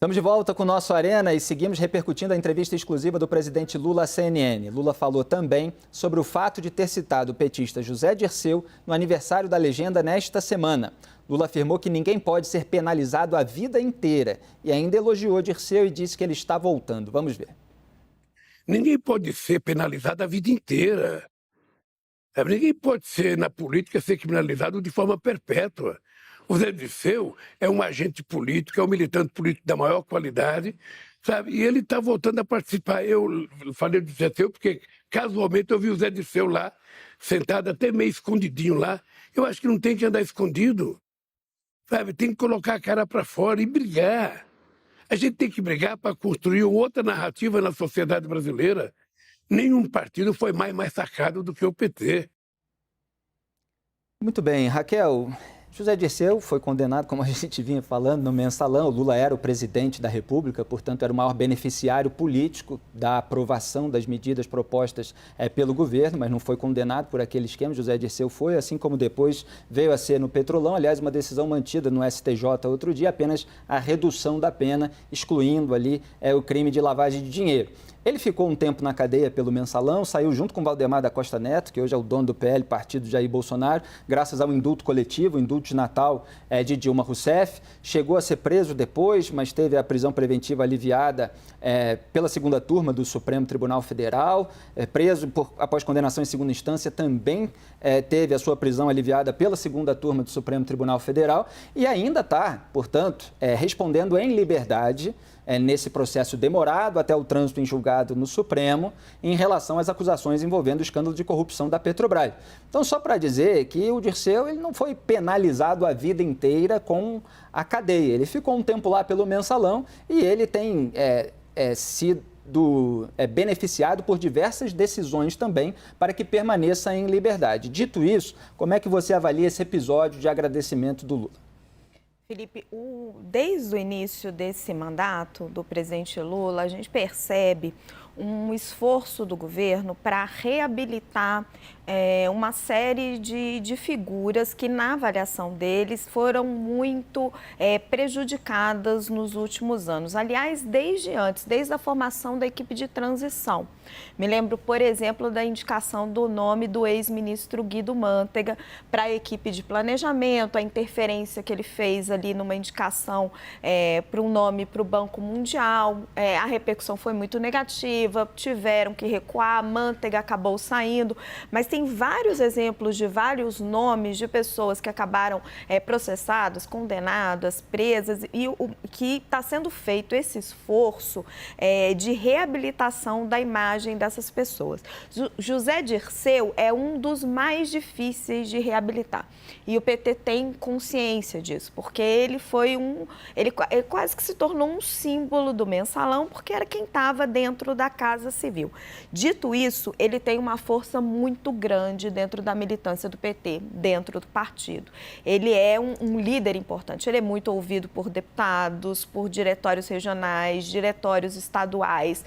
Estamos de volta com o nosso Arena e seguimos repercutindo a entrevista exclusiva do presidente Lula à CNN. Lula falou também sobre o fato de ter citado o petista José Dirceu no aniversário da legenda nesta semana. Lula afirmou que ninguém pode ser penalizado a vida inteira e ainda elogiou Dirceu e disse que ele está voltando. Vamos ver. Ninguém pode ser penalizado a vida inteira. Ninguém pode ser, na política, ser criminalizado de forma perpétua. O Zé Dirceu é um agente político, é um militante político da maior qualidade, sabe? E ele está voltando a participar. Eu falei do Zé Dirceu porque, casualmente, eu vi o Zé Dirceu lá, sentado até meio escondidinho lá. Eu acho que não tem que andar escondido, sabe? Tem que colocar a cara para fora e brigar. A gente tem que brigar para construir outra narrativa na sociedade brasileira. Nenhum partido foi mais massacrado do que o PT. Muito bem, Raquel. José Dirceu foi condenado, como a gente vinha falando, no Mensalão. O Lula era o presidente da República, portanto, era o maior beneficiário político da aprovação das medidas propostas pelo governo, mas não foi condenado por aquele esquema. José Dirceu foi, assim como depois veio a ser no Petrolão. Aliás, uma decisão mantida no STJ outro dia, apenas a redução da pena, excluindo ali o crime de lavagem de dinheiro. Ele ficou um tempo na cadeia pelo Mensalão, saiu junto com Valdemar da Costa Neto, que hoje é o dono do PL, partido Jair Bolsonaro, graças ao indulto coletivo, o indulto de Natal de Dilma Rousseff. Chegou a ser preso depois, mas teve a prisão preventiva aliviada pela segunda turma do Supremo Tribunal Federal. Preso após condenação em segunda instância, também teve a sua prisão aliviada pela segunda turma do Supremo Tribunal Federal e ainda está, portanto, respondendo em liberdade nesse processo demorado até o trânsito em julgado no Supremo em relação às acusações envolvendo o escândalo de corrupção da Petrobras. Então, só para dizer que o Dirceu ele não foi penalizado a vida inteira com a cadeia. Ele ficou um tempo lá pelo Mensalão e ele tem sido beneficiado por diversas decisões também para que permaneça em liberdade. Dito isso, como é que você avalia esse episódio de agradecimento do Lula? Felipe, desde o início desse mandato do presidente Lula, a gente percebe um esforço do governo para reabilitar uma série de figuras que, na avaliação deles, foram muito prejudicadas nos últimos anos. Aliás, desde a formação da equipe de transição. Me lembro, por exemplo, da indicação do nome do ex-ministro Guido Mantega para a equipe de planejamento, a interferência que ele fez ali numa indicação para um nome para o Banco Mundial. A repercussão foi muito negativa, tiveram que recuar, Mantega acabou saindo, mas tem vários exemplos de vários nomes de pessoas que acabaram processadas, condenadas, presas, e que está sendo feito esse esforço de reabilitação da imagem dessas pessoas. José Dirceu é um dos mais difíceis de reabilitar e o PT tem consciência disso, porque ele quase que se tornou um símbolo do Mensalão, porque era quem estava dentro da Casa Civil. Dito isso, ele tem uma força muito grande dentro da militância do PT, dentro do partido. Ele é um líder importante, ele é muito ouvido por deputados, por diretórios regionais, diretórios estaduais.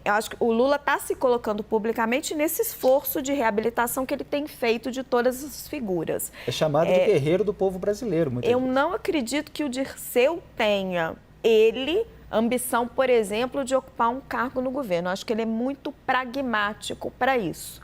Eu acho que o Lula está se colocando publicamente nesse esforço de reabilitação que ele tem feito de todas as figuras. É chamado de guerreiro do povo brasileiro. Eu não acredito que o Dirceu tenha ambição, por exemplo, de ocupar um cargo no governo. Eu acho que ele é muito pragmático para isso.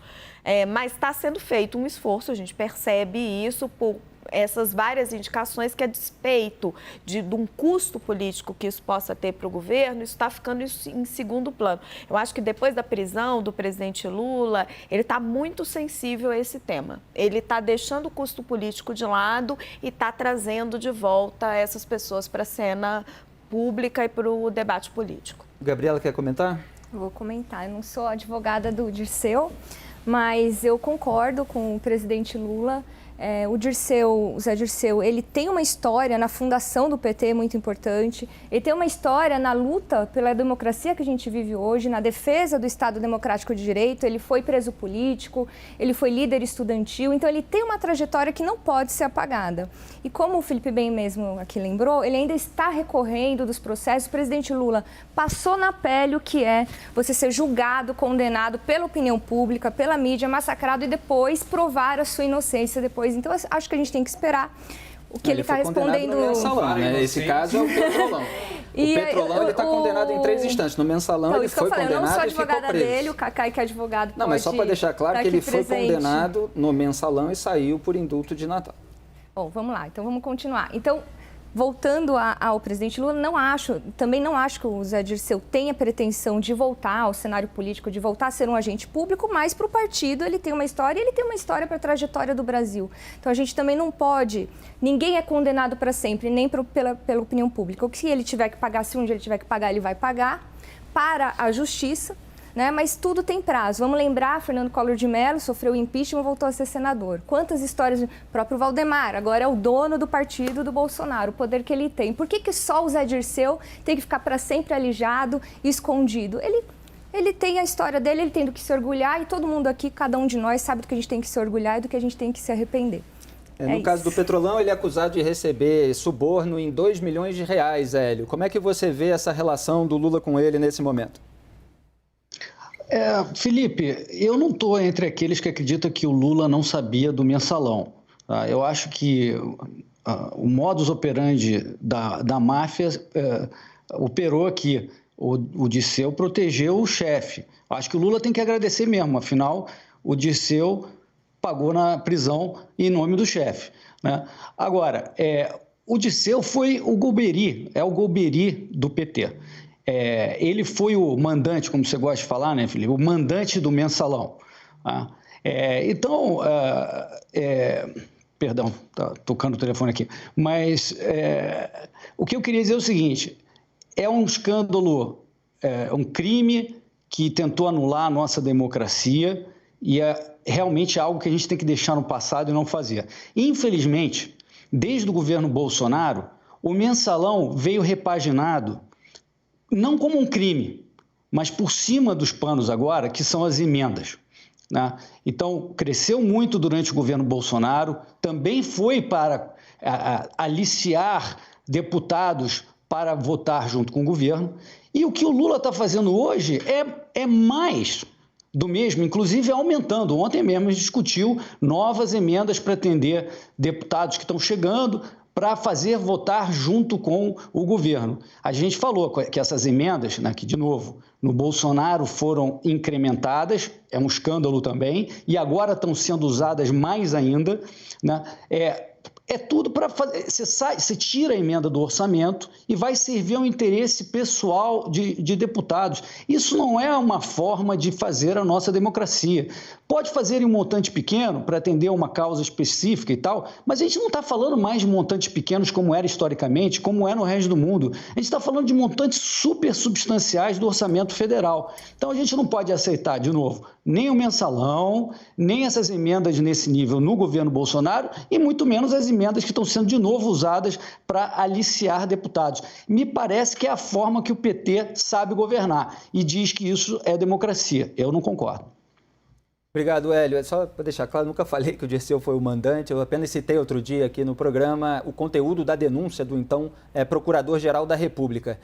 Mas está sendo feito um esforço, a gente percebe isso por essas várias indicações que, a despeito de um custo político que isso possa ter para o governo, isso está ficando em segundo plano. Eu acho que depois da prisão do presidente Lula, ele está muito sensível a esse tema. Ele está deixando o custo político de lado e está trazendo de volta essas pessoas para a cena pública e para o debate político. Gabriela, quer comentar? Vou comentar. Eu não sou advogada do Dirceu, mas eu concordo com o presidente Lula. O Zé Dirceu, ele tem uma história na fundação do PT muito importante, ele tem uma história na luta pela democracia que a gente vive hoje, na defesa do Estado Democrático de Direito, ele foi preso político, ele foi líder estudantil, então ele tem uma trajetória que não pode ser apagada. E como o Felipe bem mesmo aqui lembrou, ele ainda está recorrendo dos processos. O presidente Lula passou na pele o que é você ser julgado, condenado pela opinião pública, pela mídia, massacrado e depois provar a sua inocência depois. Então, acho que a gente tem que esperar o que ele está respondendo. Mensalão, né? Esse caso é o Petrolão. O Petrolão está condenado em 3 instâncias. No mensalão ele foi condenado e ficou preso. Eu não sou advogada dele, o Cacai, que é advogado, não, mas só para deixar claro que ele foi condenado no mensalão e saiu por indulto de Natal. Bom, vamos lá. Então, vamos continuar. Então, voltando ao presidente Lula, também não acho que o Zé Dirceu tenha pretensão de voltar ao cenário político, de voltar a ser um agente público, mas para o partido ele tem uma história para a trajetória do Brasil. Então a gente também não pode, ninguém é condenado para sempre, nem pela opinião pública. O que ele tiver que pagar, se um dia ele tiver que pagar, ele vai pagar para a justiça. Né? Mas tudo tem prazo. Vamos lembrar, Fernando Collor de Mello sofreu impeachment, voltou a ser senador. Quantas histórias, o próprio Valdemar, agora é o dono do partido do Bolsonaro, o poder que ele tem. Por que só o Zé Dirceu tem que ficar para sempre alijado e escondido? Ele tem a história dele, ele tem do que se orgulhar e todo mundo aqui, cada um de nós, sabe do que a gente tem que se orgulhar e do que a gente tem que se arrepender. No caso do Petrolão, ele é acusado de receber suborno em R$2 milhões, Hélio. Como é que você vê essa relação do Lula com ele nesse momento? Felipe, eu não estou entre aqueles que acreditam que o Lula não sabia do mensalão. Tá? Eu acho que o modus operandi da máfia operou aqui. O Dirceu protegeu o chefe. Acho que o Lula tem que agradecer mesmo, afinal, o Dirceu pagou na prisão em nome do chefe. Né? Agora, o Dirceu foi o Golbery, é o Golbery do PT. Ele foi o mandante, como você gosta de falar, né, Felipe? O mandante do mensalão. Tá? Perdão, tá tocando o telefone aqui. Mas o que eu queria dizer é o seguinte: é um escândalo, um crime que tentou anular a nossa democracia e é realmente algo que a gente tem que deixar no passado e não fazer. Infelizmente, desde o governo Bolsonaro, o mensalão veio repaginado não como um crime, mas por cima dos panos agora, que são as emendas. Né? Então, cresceu muito durante o governo Bolsonaro, também foi para aliciar deputados para votar junto com o governo. E o que o Lula está fazendo hoje é mais do mesmo, inclusive aumentando. Ontem mesmo a gente discutiu novas emendas para atender deputados que estão chegando, para fazer votar junto com o governo. A gente falou que essas emendas, né, que, de novo, no Bolsonaro foram incrementadas, é um escândalo também, e agora estão sendo usadas mais ainda, né, tudo para fazer. Você tira a emenda do orçamento e vai servir ao interesse pessoal de deputados. Isso não é uma forma de fazer a nossa democracia. Pode fazer em um montante pequeno para atender uma causa específica e tal, mas a gente não está falando mais de montantes pequenos como era historicamente, como é no resto do mundo. A gente está falando de montantes super substanciais do orçamento federal. Então a gente não pode aceitar, de novo, nem o mensalão, nem essas emendas nesse nível no governo Bolsonaro e muito menos as emendas que estão sendo de novo usadas para aliciar deputados. Me parece que é a forma que o PT sabe governar e diz que isso é democracia. Eu não concordo. Obrigado, Hélio. Só para deixar claro, nunca falei que o Dirceu foi o mandante, eu apenas citei outro dia aqui no programa o conteúdo da denúncia do então Procurador-Geral da República.